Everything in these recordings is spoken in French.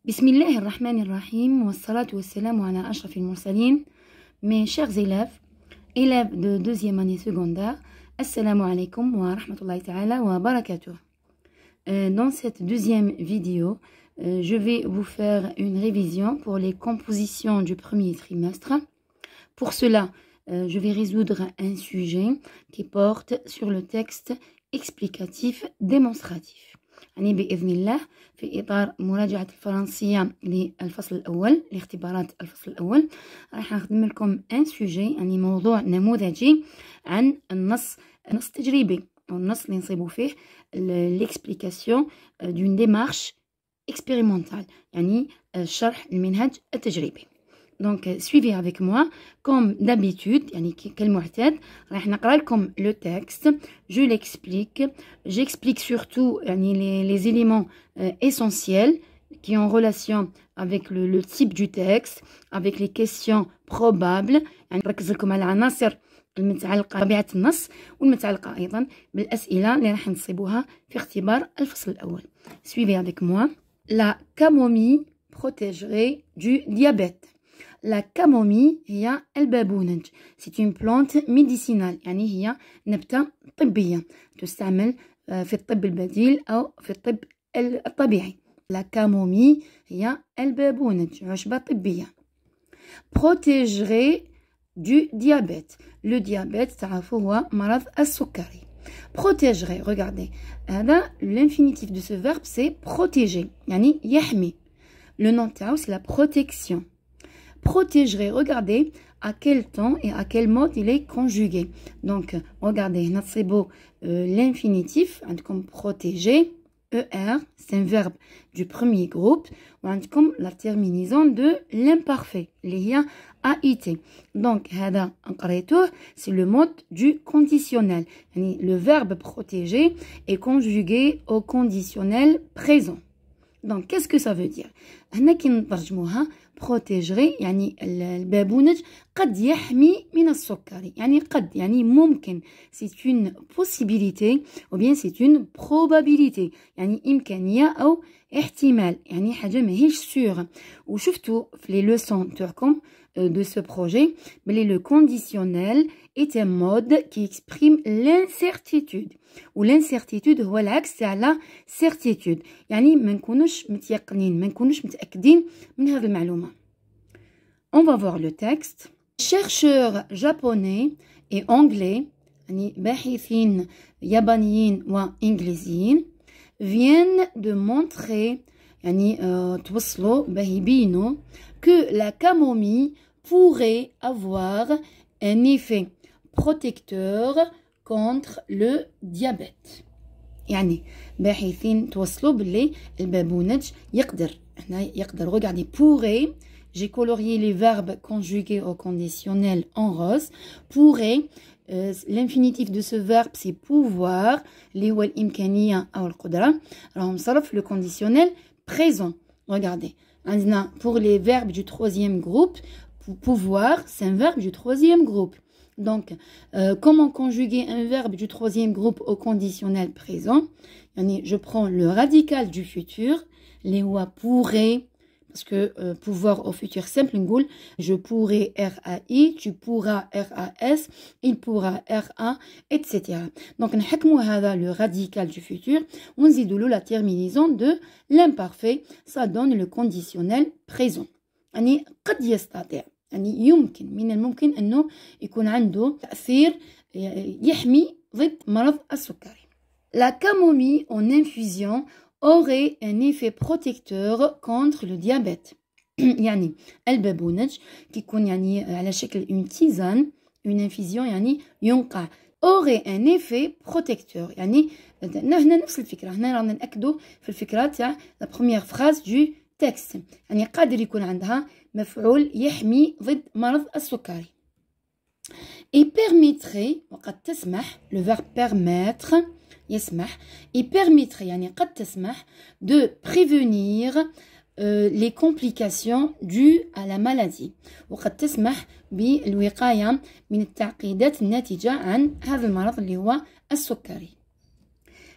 بسم الله الرحمن الرحيم والصلاة والسلام على أشرف المرسلين. Mes chers élèves de deuxième année secondaire, assalamu alaikum wa rahmatullahi ta'ala wa barakatuh. Dans cette deuxième vidéo, je vais vous faire une révision pour les compositions du premier trimestre. Pour cela, je vais résoudre un sujet qui porte sur le texte explicatif démonstratif. يعني بإذن الله في إطار مراجعة الفرنسية للفصل الأول لاختبارات الفصل الأول راح نخدم لكم ان سوجي يعني موضوع نموذجي عن النص التجريبي أو النص اللي نصيبوا فيه l'explication d'une démarche expérimentale يعني شرح المنهج التجريبي. Donc suivez avec moi comme d'habitude يعني كالمعتاد راح نقرا لكم le texte, je l'explique, j'explique surtout يعني les éléments essentiels qui ont relation avec le type du texte, avec les questions probables يعني نركز لكم على العناصر المتعلقة بطبيعة النص والمتعلقة أيضا بالأسئلة اللي راح نصيبوها في اختبار الفصل الأول. Suivez avec moi. La camomille protégerait du diabète. La camomille هي البابونج. C'est une plante médicinale يعني هي نبتة طبية تستعمل في الطب البديل أو في الطب الطبيعي. La camomille هي البابونج عشبة طبية. Protégerait du diabète. Le diabète تعرفوا هو مرض السكري. Protégerait, regardez. هذا l'infinitif de ce verbe c'est protéger يعني يحمي. Le nom تاعو c'est la protection. Protégerait, regardez à quel temps et à quel mode il est conjugué. Donc, regardez, c'est beau, l'infinitif, comme protéger, ER, c'est un verbe du premier groupe, comme la terminaison de l'imparfait, l'IA AIT. Donc, c'est le mode du conditionnel. Le verbe protéger est conjugué au conditionnel présent. Donc, qu'est-ce que ça veut dire? protégerait يعني البابونج قد يحمي من السكري يعني قد يعني ممكن c'est une possibilité ou bien c'est une probabilité يعني إمكانية أو احتمال يعني حاجة ماهيش sûre. وشفتوا في les leçons تاعكم de ce projet mais le conditionnel est un mode qui exprime l'incertitude و l'incertitude هو العكس تاع la certitude يعني ما نكونوش متيقنين ما نكونوش متأكدين من هذه المعلومة. On va voir le texte. Chercheurs japonais et anglais يعني باحثين يابانيين وإنجليزيين viennent de montrer يعني توصلوا يبينوا que la camomille pourrait avoir un effet protecteur contre le diabète. يعني باحثين توصلوا باللي البابونج يقدر regardez pourrait. J'ai colorié les verbes conjugués au conditionnel en rose. Pourrait, l'infinitif de ce verbe c'est pouvoir, اللي هو الإمكانية أو القدرة. Alors on صرف le conditionnel présent. Regardez, pour les verbes du troisième groupe, pouvoir c'est un verbe du troisième groupe. Donc, comment conjuguer un verbe du troisième groupe au conditionnel présent? Je prends le radical du futur, les هو pourrait, parce que pouvoir au futur simple, je pourrais RAI, tu pourras RAS, il pourra RA, etc. Donc, نحكموا هذا le radical du futur, ونزيدوا له la terminaison de l'imparfait, ça donne le conditionnel présent. يعني قد يستطيع يعني يمكن من الممكن أنه يكون عنده تأثير يحمي ضد مرض السكري. La camomille en infusion aurait un effet protecteur contre le diabète. يعني البابونج كيكون يعني على شكل une tisane, une infusion يعني ينقع aurait un effet protecteur يعني هنا نفس الفكرة هنا رانا نأكدوا في الفكرة تاع la première phrase du texte يعني قادر يكون عندها مفعول يحمي ضد مرض السكري. Et permettrait وقد تسمح le verbe permettre يسمح et permettrait يعني قد تسمح de prévenir les complications dues à la maladie وقد تسمح بالوقاية من التعقيدات الناتجة عن هذا المرض اللي هو السكري.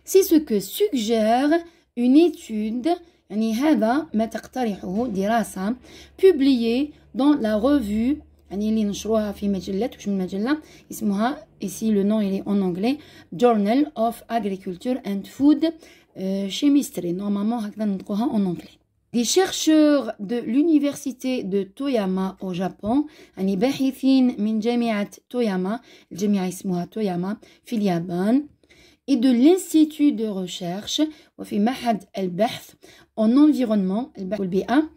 C'est ce que suggère une étude يعني هذا ما تقترحه دراسة publiée dans la revue يعني اللي نشروها في مجلة واش من مجلة اسمها ici le nom il est en anglais Journal of Agriculture and Food Chemistry normalement هكذا نطقوها en anglais. Des chercheurs de l'université de Toyama au Japon يعني باحثين من جامعة توياما الجامعة اسمها توياما في اليابان et de l'institut de recherche وفي معهد البحث en environnement البحث والبيئة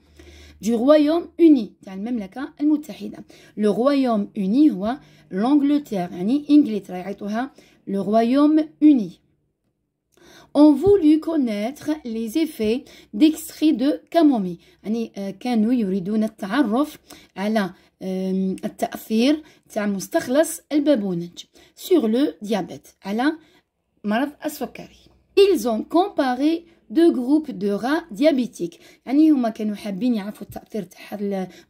du Royaume-Uni تاع المملكة المتحدة. Le Royaume-Uni هو l'Angleterre يعني إنجلترا يعيطوها le Royaume-Uni. Ont voulu connaître les effets d'extrait de camomille يعني كانوا يريدون التعرف على التأثير تاع مستخلص البابونج sur le diabète على مرض السكري. Ils ont comparé deux groupes de rats diabétiques يعني هما كانوا حابين يعرفوا التأثير تاع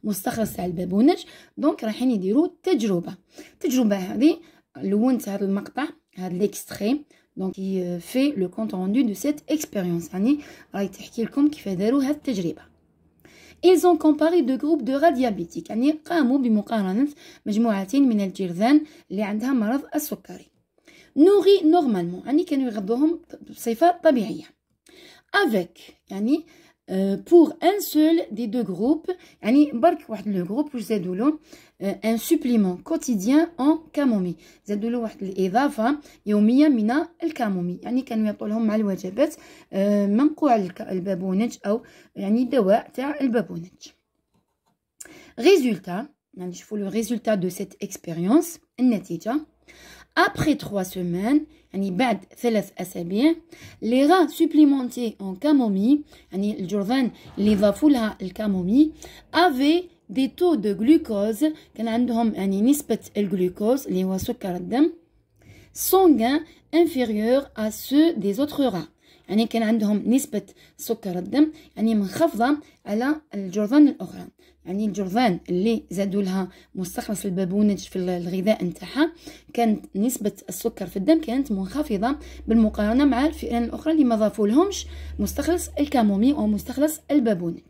المستخلص تاع البابونج دونك رايحين يديروا التجربة هذه لونت هذا المقطع هذا l'extrait donc qui fait le compte rendu de cette expérience يعني راهي تحكي لكم كيف داروا هذه التجربة. Ils ont comparé deux groupes de rats diabétiques يعني قاموا بمقارنة مجموعتين من الجرذان اللي عندها مرض السكري nourris normalement يعني كانوا يغذوهم بصفة طبيعية avec يعني pour un seul des deux groupes يعني برك واحد لو جروب واش زادوا له un supplément quotidien en camomille زادوا له واحد الإضافة يومية من الكامومي يعني كانوا يعطوا لهم مع الوجبات منقوع البابونج أو يعني دواء تاع البابونج. résultat يعني نشوفوا لو résultat de cette expérience النتيجة. Après 3 semaines, يعني بعد 3 أسابيع, les rats supplémentés en camomille, يعني الجرذان اللي ضافوا لها الكامومي, avaient des taux de glucose, كان عندهم يعني نسبة الجلوكوز اللي هو سكر الدم, sanguin inférieur à ceux des autres rats. يعني كان عندهم نسبة سكر الدم يعني منخفضة على الجرذان الأخرى. يعني الجرذان اللي زادوا لها مستخلص البابونج في الغذاء نتاعها كانت نسبة السكر في الدم كانت منخفضة بالمقارنة مع الفئران الأخرى اللي ما ضافوا لهمش مستخلص الكامومي أو مستخلص البابونج.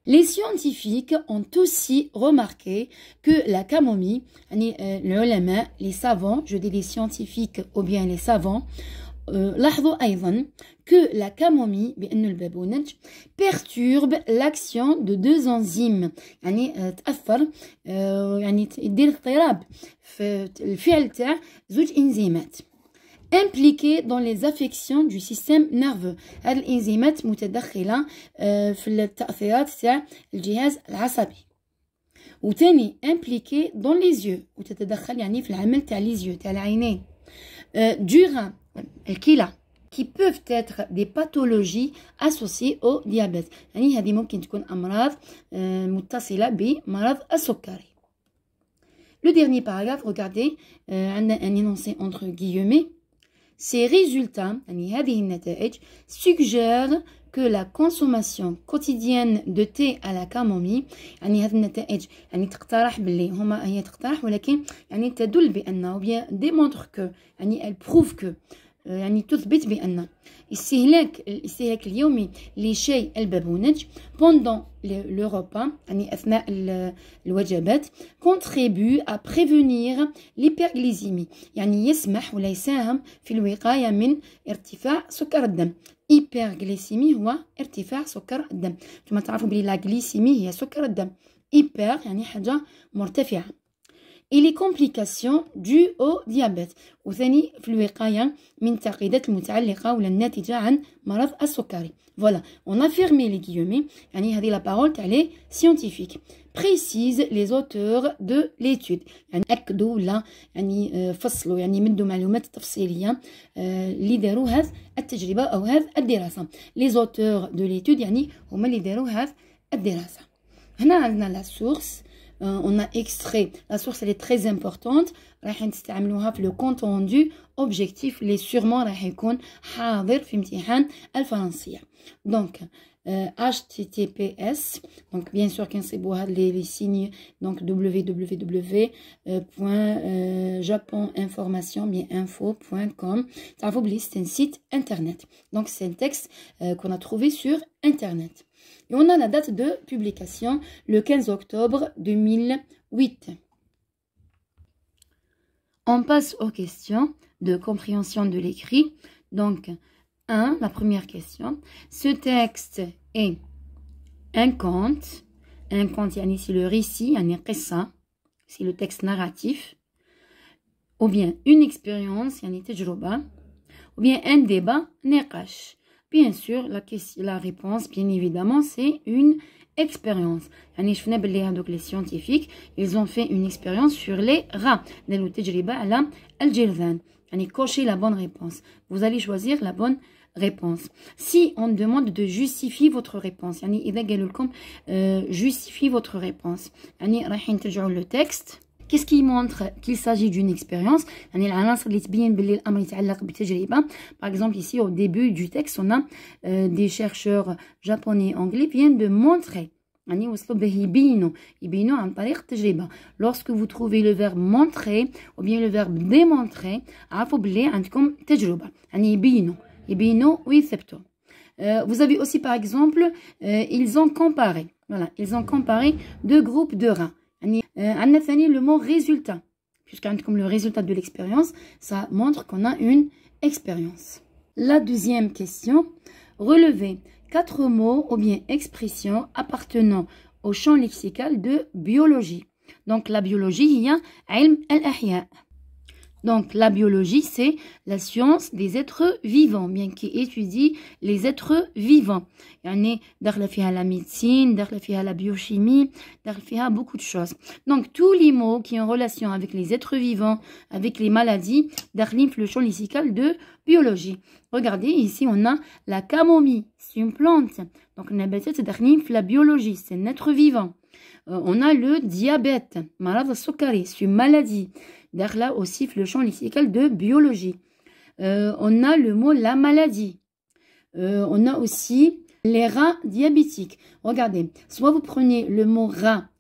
Les scientifiques ont aussi remarqué que la camomille, يعني العلماء les savants, je dis les scientifiques ou bien les savants, لاحظوا أيضا que la camomille بأن البابونج perturbe l'action de 2 enzymes يعني تأثر يعني يدير اضطراب في الفعل تاع 2 إنزيمات impliquées dans les affections du système nerveux. هذه الإنزيمات متدخلة في التأثيرات تاع الجهاز العصبي. وتاني impliquées dans les yeux وتتدخل يعني في العمل تاع les yeux تاع العينين. du rein الكلى qui peuvent être des pathologies associées au diabète يعني هذه ممكن تكون أمراض متصلة بمرض السكري. Le dernier paragraphe, regardez, un énoncé entre guillemets. Ces résultats يعني هذه النتائج suggèrent que la consommation quotidienne de thé à la camomille يعني هذه النتائج يعني تقترح باللي هما هي تقترح ولكن يعني تدل بأنه bien démontre que يعني elle prouve que يعني تثبت بأن الاستهلاك اليومي لشاي البابونج pendant le repas يعني أثناء الوجبات contribue à prévenir l'hyperglycémie يعني يسمح ولا يساهم في الوقاية من ارتفاع سكر الدم. hyperglycémie هو ارتفاع سكر الدم. كما تعرفوا بلي لا glycémie هي سكر الدم. hyper يعني حاجة مرتفعة. et les complications dues au diabète وثاني في الوقاية من التعقيدات المتعلقة ولا الناتجة عن مرض السكري. Voilà, on a fermé les guillemets يعني هذه la parole تاع les scientifiques précise les auteurs de l'étude يعني أكدوا ولا يعني فصلوا يعني مدوا معلومات تفصيلية اللي داروا هذه التجربة أو هذه الدراسة. les auteurs de l'étude يعني هما اللي داروا هذه الدراسة. هنا عندنا la source. On a extrait, la source elle est très importante راح نستعملوها في le compte rendu objectif اللي sûrement راح يكون حاضر في امتحان الفرنسية. Donc HTTPS, donc bien sûr quand c'est les signes, donc www.japoninformation bien info.com, c'est un site internet, donc c'est un texte qu'on a trouvé sur internet. Et on a la date de publication, le 15 octobre 2008. On passe aux questions de compréhension de l'écrit. Donc, 1, la première question. Ce texte est un conte. Un conte, c'est le récit, c'est le texte narratif. Ou bien une expérience, ou bien un débat, niqash. Bien sûr, la réponse, bien évidemment, c'est une expérience. Les scientifiques, ils ont fait une expérience sur les rats. Cochez la bonne réponse. Vous allez choisir la bonne réponse. Si on demande de justifier votre réponse, justifier votre réponse. Le texte. Qu'est-ce qui montre qu'il s'agit d'une expérience? Par exemple, ici, au début du texte, on a des chercheurs japonais et anglais qui viennent de montrer. Lorsque vous trouvez le verbe montrer ou bien le verbe démontrer, vous avez aussi, par exemple, ils ont comparé. Voilà, ils ont comparé deux groupes de rats. Le mot résultat, puisque comme le résultat de l'expérience, ça montre qu'on a une expérience. La deuxième question, relevez 4 mots ou bien expressions appartenant au champ lexical de biologie. Donc la biologie, il y a ilm al-ahya. Donc la biologie, c'est la science des êtres vivants, bien qui étudie les êtres vivants. Il y a la médecine, la biochimie, il y a beaucoup de choses. Donc tous les mots qui ont relation avec les êtres vivants, avec les maladies, le champ lexical de biologie. Regardez, ici on a la camomille, c'est une plante. Donc c'est la biologie, c'est un être vivant. On a le diabète, c'est une maladie. Là aussi, le champ lexical de biologie. On a le mot la maladie. On a aussi les rats diabétiques. Regardez, soit vous prenez le mot rat,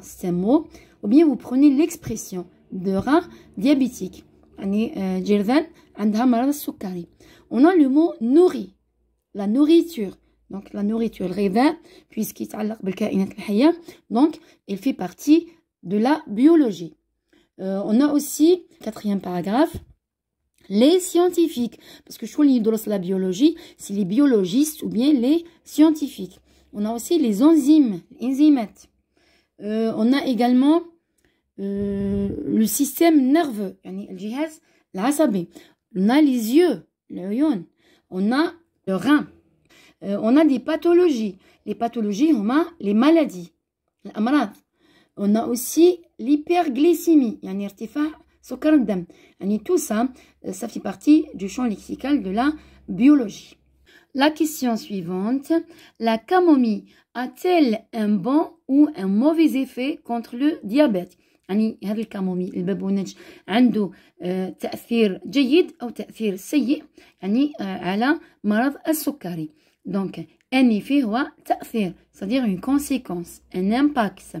c'est un mot, ou bien vous prenez l'expression de rat diabétique. On a le mot nourri, la nourriture. Donc la nourriture, le puisqu'il donc il fait partie de la biologie. On a aussi, 4e paragraphe, les scientifiques. Parce que je trouve que la biologie, c'est les biologistes ou bien les scientifiques. On a aussi les enzymes, enzymettes. On a également le système nerveux. On a les yeux, l'œil. On a le rein. On a des pathologies. Les pathologies, on a les maladies. On a aussi l'hyperglycémie, tout ça, ça fait partie du champ lexical de la biologie. La question suivante, la camomille a-t-elle un bon ou un mauvais effet contre le diabète? هذا الكامومي البابونج عنده تأثير جيد أو تأثير سيء على مرض السكري. Donc, un effet هو تأثير, c'est-à-dire une conséquence, un impact.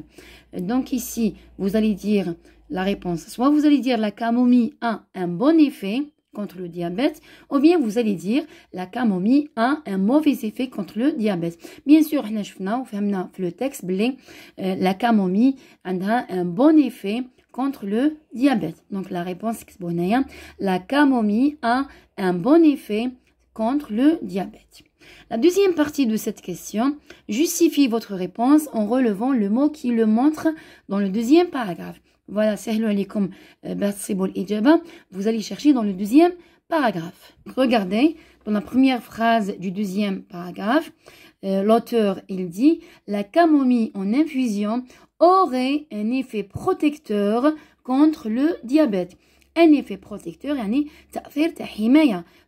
Donc ici, vous allez dire la réponse. Soit vous allez dire la camomille a un bon effet contre le diabète, ou bien vous allez dire la camomille a un mauvais effet contre le diabète. Bien sûr, le texte, la camomille a un bon effet contre le diabète. Donc la réponse est la camomille a un bon effet contre le diabète. La deuxième partie de cette question, justifie votre réponse en relevant le mot qui le montre dans le deuxième paragraphe. Voilà, vous allez chercher dans le deuxième paragraphe. Regardez, dans la première phrase du deuxième paragraphe, l'auteur, il dit « La camomille en infusion aurait un effet protecteur contre le diabète ». Un effet protecteur,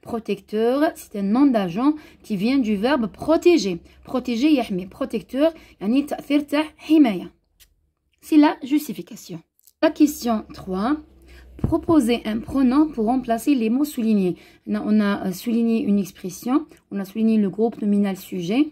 protecteur, c'est un nom d'agent qui vient du verbe protéger. Protéger, yahmi. Protecteur, c'est la justification. La question 3. Proposer un pronom pour remplacer les mots soulignés. On a souligné une expression, on a souligné le groupe nominal sujet.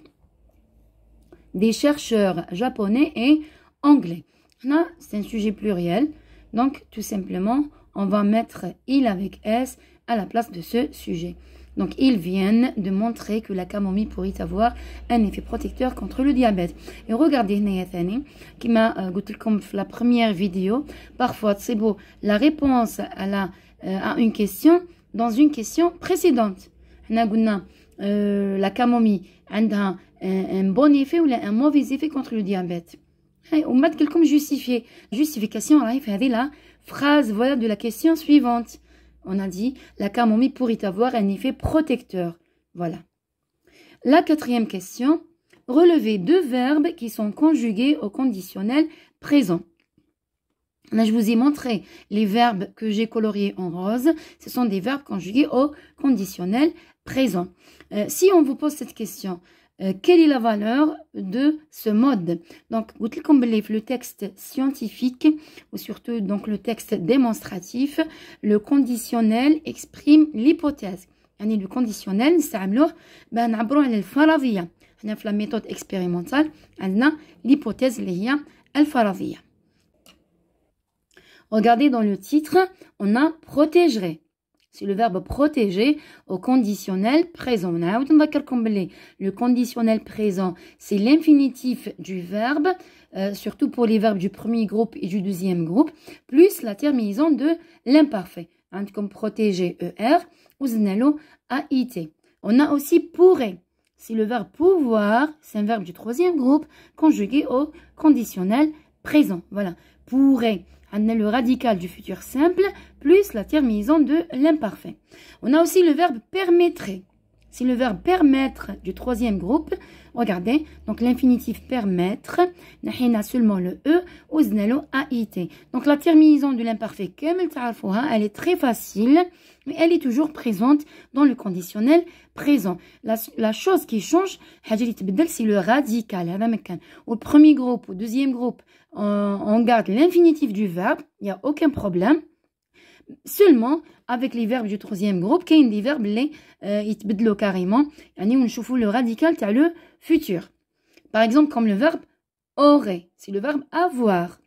des chercheurs japonais et anglais. Là, c'est un sujet pluriel. Donc, tout simplement, on va mettre il avec S à la place de ce sujet. Donc, ils viennent de montrer que la camomille pourrait avoir un effet protecteur contre le diabète. Et regardez, comme je comme la première vidéo, parfois, c'est beau, la réponse à une question dans une question précédente. La camomille a un bon effet ou un mauvais effet contre le diabète. On va comme justification, la phrase voilà, de la question suivante. On a dit, la camomille pourrait avoir un effet protecteur. Voilà. La quatrième question, relevez deux verbes qui sont conjugués au conditionnel présent. Là, je vous ai montré les verbes que j'ai coloriés en rose. Ce sont des verbes conjugués au conditionnel présent. Si on vous pose cette question, quelle est la valeur de ce mode? Donc, le texte scientifique ou surtout donc le texte démonstratif, le conditionnel exprime l'hypothèse. Le conditionnel, c'est la méthode expérimentale, l'hypothèse al-faradiyya. Regardez dans le titre, on a protégerait. C'est le verbe protéger au conditionnel présent. Le conditionnel présent, c'est l'infinitif du verbe, surtout pour les verbes du premier groupe et du deuxième groupe, plus la terminaison de l'imparfait. Comme protéger, ER, ou znelo, AIT. On a aussi pourrait. C'est le verbe pouvoir, c'est un verbe du troisième groupe, conjugué au conditionnel présent. Voilà, pourrait. On a le radical du futur simple plus la terminaison de l'imparfait. On a aussi le verbe permettrait. C'est le verbe permettre du troisième groupe. Regardez, donc l'infinitif permettre, on a seulement le E, ou AIT. Donc la terminaison de l'imparfait, elle est très facile, mais elle est toujours présente dans le conditionnel présent. La chose qui change, c'est le radical. Au premier groupe, au deuxième groupe, on garde l'infinitif du verbe, il n'y a aucun problème. Seulement, avec les verbes du troisième groupe, il y a des verbes qui se carrément. On voit le radical, tu as le futur. Par exemple, comme le verbe aurait, c'est le verbe avoir.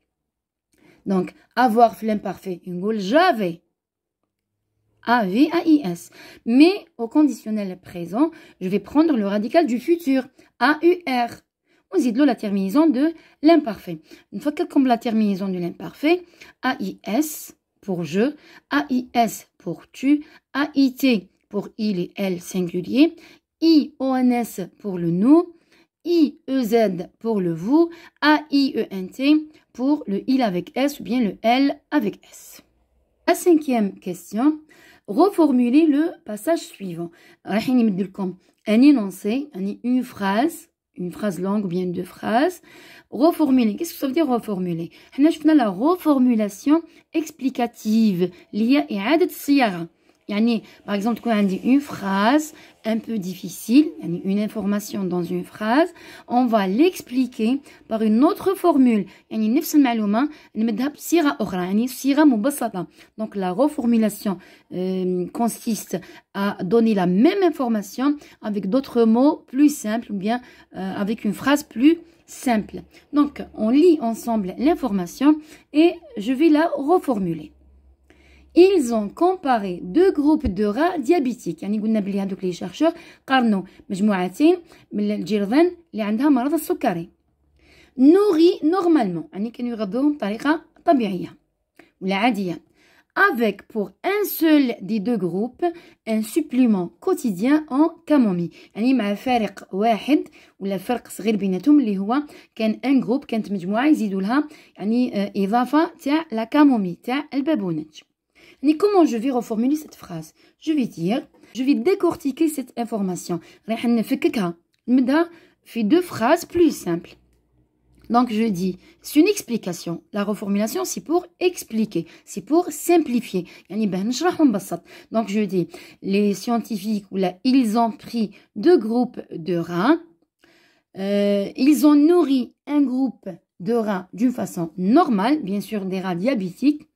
Donc, avoir, l'imparfait, j'avais. A-V-A-I-S. Mais au conditionnel présent, je vais prendre le radical du futur, A-U-R. On dit la terminaison de l'imparfait. Une fois que comme la terminaison de l'imparfait, A-I-S pour je, A-I-S pour tu, A-I-T pour il et elle singulier, I-O-N-S pour le nous, I-E-Z pour le vous, A-I-E-N-T pour le il avec S ou bien le elle avec S. La cinquième question, reformulez le passage suivant. Un énoncé, une phrase longue ou bien deux phrases. Reformuler. Qu'est-ce que ça veut dire reformuler? On a la reformulation explicative liée à إعادة الصياغة. Par exemple, quand on dit une phrase un peu difficile, une information dans une phrase, on va l'expliquer par une autre formule. نفس المعلومة نمدها بصيغة أخرى، صيغة مبسطة. Donc la reformulation consiste à donner la même information avec d'autres mots plus simples ou bien avec une phrase plus simple. Donc on lit ensemble l'information et je vais la reformuler. Ils ont comparé deux groupes de rats diabétiques. قلنا بلي هذوك les chercheurs قارنوا مجموعتين من الجرذان اللي عندها مرض السكري. nourris normalement كانوا يغذوهم بطريقة طبيعية ولا عادية. Avec pour un seul des deux groupes un supplément quotidien en camomille. مع فارق واحد ولا فرق صغير بيناتهم اللي هو كان un groupe كانت مجموعة يزيدوا لها إضافة تاع la camomille تاع البابونج. Comment je vais reformuler cette phrase? Je vais dire, je vais décortiquer cette information. Fait deux phrases plus simples. Donc je dis, c'est une explication. La reformulation, c'est pour expliquer, c'est pour simplifier. Donc je dis, les scientifiques, ils ont pris deux groupes de rats. Ils ont nourri un groupe de rats d'une façon normale, bien sûr des rats diabétiques.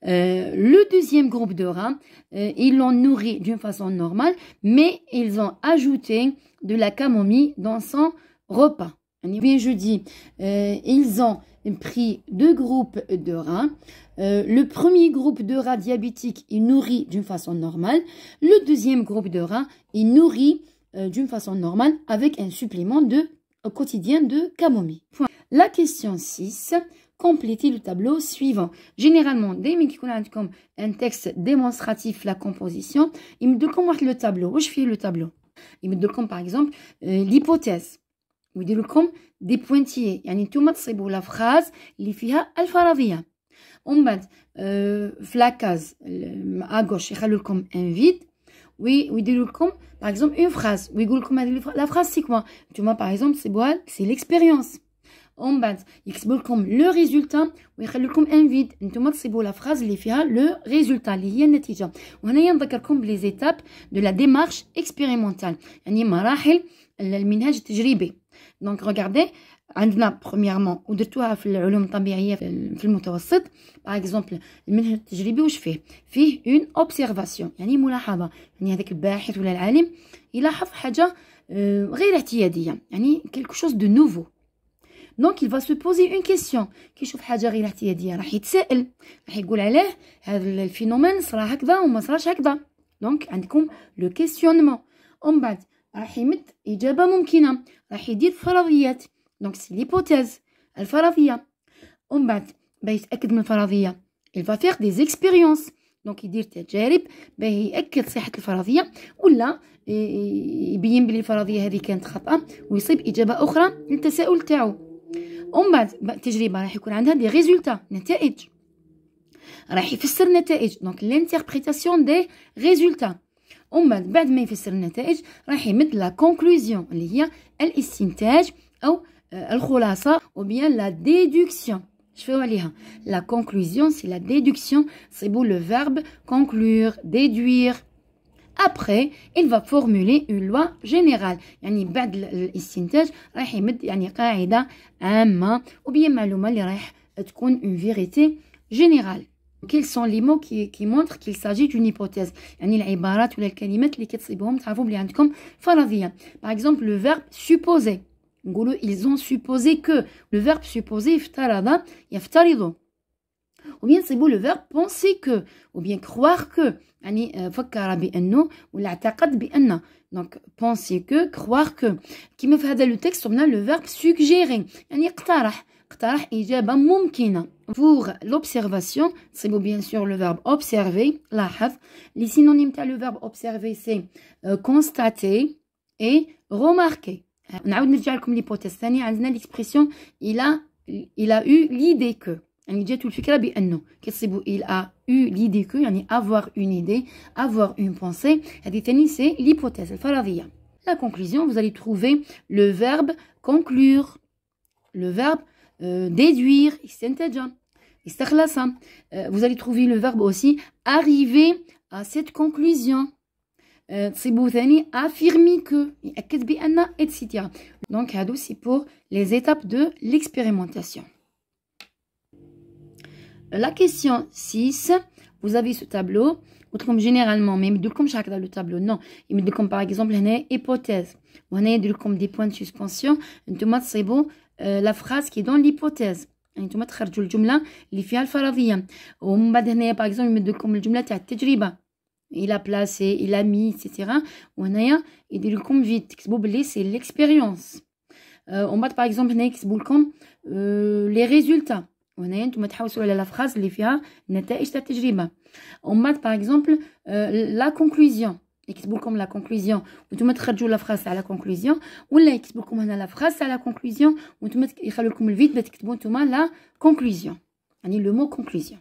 Le deuxième groupe de rats, ils l'ont nourri d'une façon normale, mais ils ont ajouté de la camomille dans son repas. Bien je dis, ils ont pris 2 groupes de rats. Le premier groupe de rats diabétiques, il nourrit d'une façon normale. Le deuxième groupe de rats, il nourrit d'une façon normale avec un supplément quotidien de camomille. La question 6, complétez le tableau suivant. Généralement, dès qu'il y a un texte démonstratif la composition, il me donne le tableau. Où je fais le tableau? Il me donne par exemple l'hypothèse. Ou il me des pointillés. يعني نتوما تصيبوا la phrase اللي فيها الفرضية. ومن بعد في la case à gauche يخلوا لكم un vide. ويديروا لكم par exemple une phrase. ويقول لكم la phrase c'est quoi? نتوما par exemple c'est l'expérience. ومن بعد يكتبوا لكم le résultat ويخلوا لكم un vide. نتوما تصيبوا la phrase اللي فيها le résultat اللي هي النتيجة. وهنايا نذكركم بلي زيتاب de la démarche expérimentale. يعني مراحل المنهج التجريبي. Donc regardez, عندنا premièrement ودرتوها في العلوم الطبيعية في المتوسط. par exemple المنهج التجريبي واش فيه une observation يعني ملاحظة. يعني هذاك الباحث ولا العالم يلاحظ حاجة غير اعتيادية يعني quelque chose de nouveau. Donc il va se poser une question. كي يشوف حاجة غير اعتيادية راح يتساءل، راح يقول عليه هذا الفينومين صرا هكذا وما صراش هكذا. Donc عندكم le questionnement. ومن بعد راح يمد إجابة ممكنة، راح يدير فرضيات. دونك سي ليبوتيز الفرضية. ومن بعد باه يتأكد من الفرضية il va faire des expériences. دونك يدير تجارب باه يأكد صحة الفرضية ولا يبين بلي الفرضية هذه كانت خطأ ويصيب إجابة أخرى للتساؤل تاعو. ومن بعد التجربة راح يكون عندها دي ريزولتا نتائج، راح يفسر النتائج. دونك لانتربريتاسيون دي ريزولتا. ومن بعد ما يفسر النتائج راح يمد لا كونكلوزيون اللي هي الاستنتاج او الخلاصه ou bien la déduction. شوفوا عليها la conclusion c'est la déduction. c'est beau le verbe conclure, déduire. Après il va formuler une loi générale. يعني بعد الاستنتاج راح يمد يعني قاعده عامه ou bien معلومه اللي راح تكون une vérité générale. Quels sont les mots qui montrent qu'il s'agit d'une hypothèse؟ يعني العبارات ولا الكلمات اللي كتصيبوهم تعرفوا بلي عندكم فرضية. Par exemple le verbe supposer. نقولوا ils ont supposé que. Le verbe supposer افترض يفترض. ou bien نصيبوا le verbe penser que ou bien croire que. يعني فكر بأنه ولا اعتقد بأن. donc penser que, croire que. كيما في هذا لو تكست صبنا le verbe suggérer يعني اقترح إجابة ممكنة. Pour l'observation, c'est bien sûr le verbe observer, لاحظ. Les synonymes de le verbe observer, c'est constater et remarquer. نعاود نرجع لكم l'hypothèse الثانية. عندنا l'expression il a eu l'idée que. يعني جاتو الفكرة بأنه كتصيبوا il a eu l'idée que يعني avoir une idée, avoir une pensée. هذه ثاني c'est l'hypothèse الفرضية. La conclusion, vous allez trouver le verbe conclure, le verbe déduire, vous allez trouver le verbe aussi arriver à cette conclusion. affirmer que, etc. Donc c'est pour les étapes de l'expérimentation. La question 6, vous avez ce tableau. Comme généralement, mais il comme chaque dans le tableau. Non, il me dit comme par exemple une hypothèse. On a comme des points de suspension. C'est bon. La phrase qui est dans l'hypothèse. يعني نتوما تخرجوا الجمله اللي فيها الفرضيه. ومن بعد هنايا باغ اكزومبل يمد لكم الجمله تاع التجربه il a placé, il a mis, etc. وهنايا يدير لكم فيد تكتبوا بلي سي ليكسبيريونس. ومن بعد باغ اكزومبل هنايا يكتبوا لكم لي ريزولتا. وهنايا نتوما تحوسوا على لا فراز اللي فيها النتائج تاع التجربه. ومن بعد باغ اكزومبل لا كونكلوزيون يكتبوا لكم لا كونكلوزيون وانتم تخرجوا لا فراس على كونكلوزيون، ولا يكتبوا لكم هنا لا فراس على كونكلوزيون وانتم يخلوا لكم الفيد باش تكتبوا نتوما لا كونكلوزيون يعني لو مو كونكلوزيون.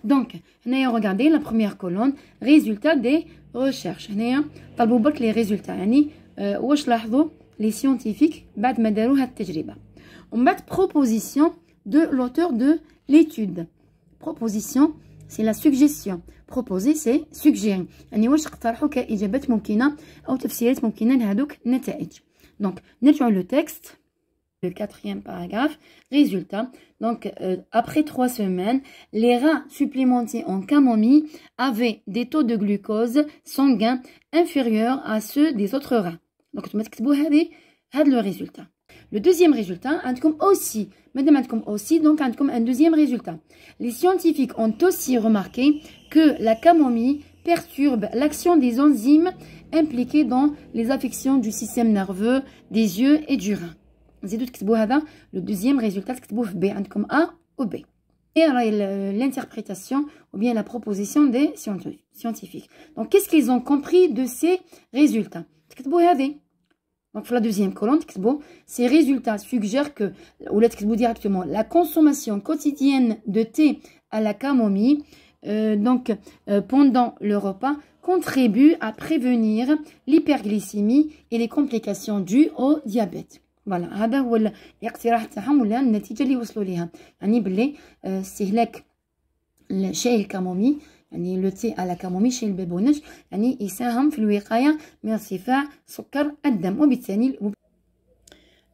دونك هنايا ريغاردي لا بروميير كولون ريزولتا دي ريشيرش. هنايا طلبوا برك لي ريزولتا يعني واش لاحظوا لي سيونتيفيك بعد ما داروا هاد التجربه. ومن بعد بروبوزيسيون دو لوتور دو ليتود. بروبوزيسيون c'est la suggestion. Proposer c'est suggérer. يعني واش اقترحوا كإجابات ممكنة أو تفسيرات ممكنة لهذوك النتائج. Donc نرجعوا le texte. Le quatrième paragraphe. Résultat. Donc après 3 semaines, les rats supplémentés en camomille avaient des taux de glucose sanguin inférieurs à ceux des autres rats. Donc تكتبوا هذا le résultat. Le deuxième résultat, عندكم aussi. Madame عندكم aussi, donc عندكم un deuxième résultat. Les scientifiques ont aussi remarqué que la camomille perturbe l'action des enzymes impliquées dans les affections du système nerveux, des yeux et du rein. زيدوا تكتبوا هذا le deuxième résultat تكتبوه في B عندكم A ou B. Et l'interprétation ou bien la proposition des scientifiques. Donc qu'est-ce qu'ils ont compris de ces résultats? تكتبوا هذه. Donc, pour la deuxième colonne, ces résultats suggèrent que, ou là, directement, la consommation quotidienne de thé à la camomille, pendant le repas, contribue à prévenir l'hyperglycémie et les complications dues au diabète. Voilà, هذا هو الاقتراح تاعهم ولا النتيجة اللي وصلوا ليها. يعني باللي استهلاك شاي الكامومي يعني لو تي على كامومي شاي البابونج يعني يساهم في الوقاية من ارتفاع سكر الدم وبالتالي.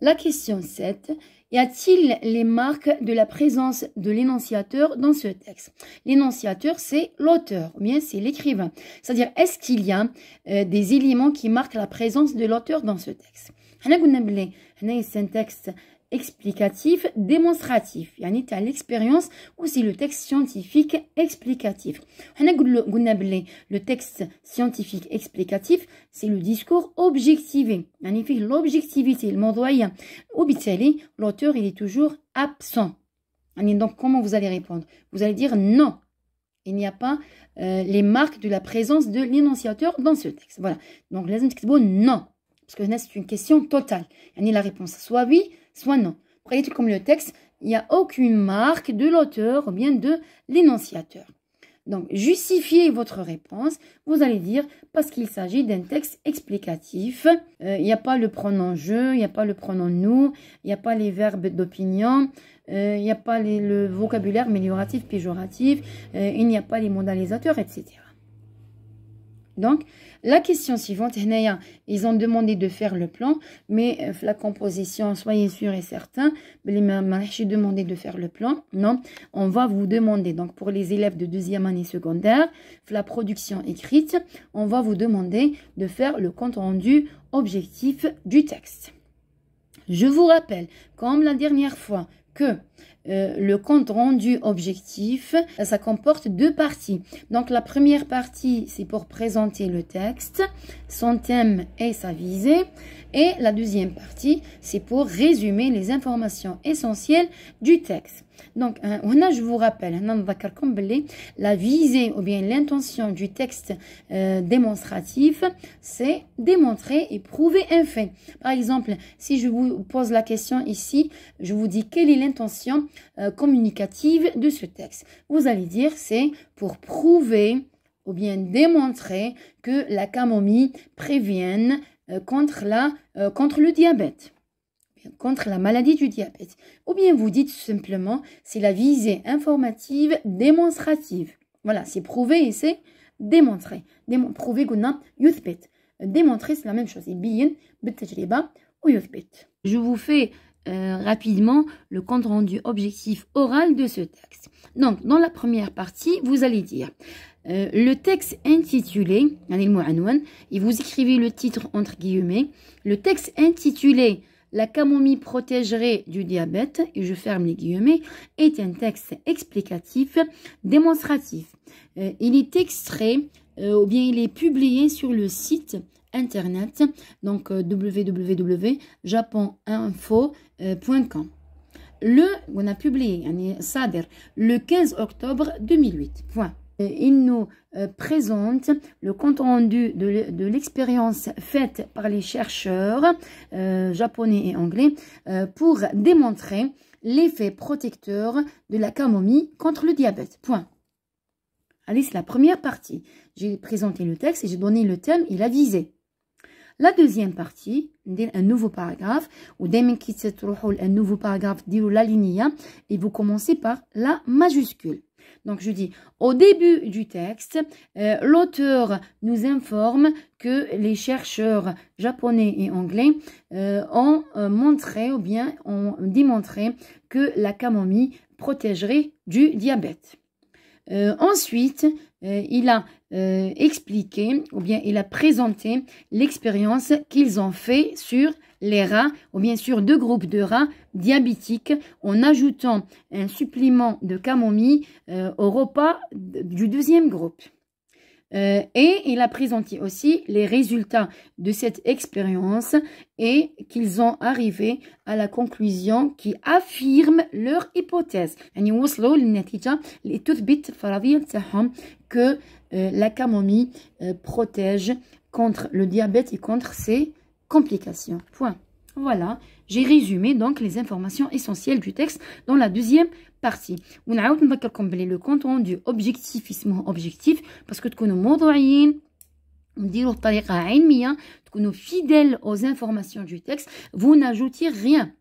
La question 7. Y a-t-il les marques de la présence de l'énonciateur dans ce texte? L'énonciateur, c'est l'auteur, ou bien c'est l'écrivain. C'est-à-dire, est-ce qu'il y a des éléments qui marquent la présence de l'auteur dans ce texte? C'est un texte explicatif, démonstratif. يعني تاع l'expérience ou c'est le texte scientifique explicatif. Le texte scientifique explicatif, c'est le discours objectivé. يعني فيه l'objectivité, الموضوعية. وبالتالي, l'auteur, il est toujours absent. يعني donc, comment vous allez répondre? Vous allez dire non. Il n'y a pas les marques de la présence de l'énonciateur dans ce texte. Voilà. Donc, لازم تكتبوا non. Parce que là, c'est une question totale. يعني la réponse soit oui, soit non. Voyez tout comme le texte, il n'y a aucune marque de l'auteur ou bien de l'énonciateur. Donc, justifiez votre réponse. Vous allez dire parce qu'il s'agit d'un texte explicatif. Il n'y a pas le pronom je, il n'y a pas le pronom nous, il n'y a pas les verbes d'opinion, il n'y a pas le vocabulaire amélioratif, péjoratif, il n'y a pas les modalisateurs, etc. Donc, la question suivante, ils ont demandé de faire le plan, mais la composition, soyez sûr et certain, j'ai demandé de faire le plan. Non, on va vous demander, donc pour les élèves de deuxième année secondaire, la production écrite, on va vous demander de faire le compte rendu objectif du texte. Je vous rappelle, comme la dernière fois, que le compte rendu objectif, ça comporte deux parties. Donc, la première partie, c'est pour présenter le texte, son thème et sa visée. Et la deuxième partie, c'est pour résumer les informations essentielles du texte. Donc, je vous rappelle, la visée ou bien l'intention du texte démonstratif, c'est démontrer et prouver un fait. Par exemple, si je vous pose la question ici, je vous dis quelle est l'intention communicative de ce texte. Vous allez dire, c'est pour prouver ou bien démontrer que la camomille prévienne contre le diabète, contre la maladie du diabète. Ou bien vous dites tout simplement, c'est la visée informative démonstrative. Voilà, c'est prouver et c'est démontrer. Prouver qu'on yuthbit. Démontrer, c'est la même chose. Je vous fais rapidement le compte rendu objectif oral de ce texte. Donc, dans la première partie, vous allez dire le texte intitulé, et vous écrivez le titre entre guillemets, le texte intitulé La camomille protégerait du diabète, et je ferme les guillemets, est un texte explicatif, démonstratif. Il est extrait, ou bien il est publié sur le site internet, donc www.japoninfo.com. On a publié, le 15 octobre 2008. Point. Il nous présente le compte rendu de l'expérience faite par les chercheurs japonais et anglais pour démontrer l'effet protecteur de la camomille contre le diabète. Point. Allez, c'est la première partie. J'ai présenté le texte et j'ai donné le thème et la visée. La deuxième partie, un nouveau paragraphe, ou un nouveau paragraphe, la ligne, et vous commencez par la majuscule. Donc, je dis, au début du texte, l'auteur nous informe que les chercheurs japonais et anglais ont montré ou bien ont démontré que la camomille protégerait du diabète. Ensuite, il a expliqué ou bien il a présenté l'expérience qu'ils ont fait sur les rats ou bien sur 2 groupes de rats diabétiques en ajoutant un supplément de camomille au repas du 2e groupe. Et il a présenté aussi les résultats de cette expérience et qu'ils ont arrivé à la conclusion qui affirme leur hypothèse. يعني وصلوا للنتيجة اللي تثبت الفرضية تاعهم que la camomille protège contre le diabète et contre ses complications. Point. Voilà, j'ai résumé donc les informations essentielles du texte dans la 2e partie. ونعاود نذكركم بلي le compte rendu objectif اسمه objectif parce que تكونوا موضوعيين نديروه بطريقة علمية تكونوا fidèles aux informations du texte. Vous n'ajoutez rien.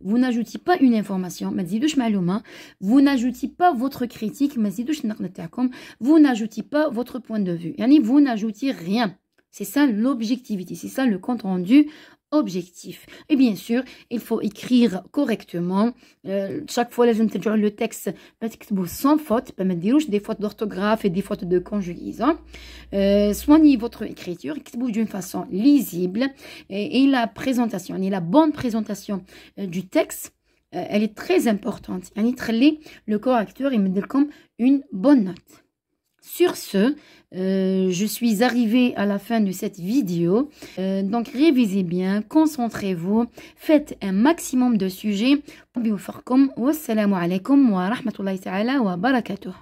Vous n'ajoutez pas une information, ما تزيدوش معلومة. Vous n'ajoutez pas votre critique, ما تزيدوش النقد تاعكم. Vous n'ajoutez pas votre point de vue. يعني vous n'ajoutez rien. C'est ça l'objectivité, c'est ça le compte rendu objectif. Et bien sûr, il faut écrire correctement. Chaque fois, لازم ترجعوا le texte تكتبوه sans faute, ما ديروش des fautes d'orthographe et des fautes de conjugaison. Soignez votre écriture, écrivez d'une façon lisible et la présentation, et la bonne présentation du texte, elle est très importante. يعني تخلي le correcteur يمدلكم une bonne note. Sur ce, je suis arrivée à la fin de cette vidéo. Donc, révisez bien, concentrez-vous, faites un maximum de sujets. Wassalamu alaikum wa rahmatullahi ta'ala wa barakatuh.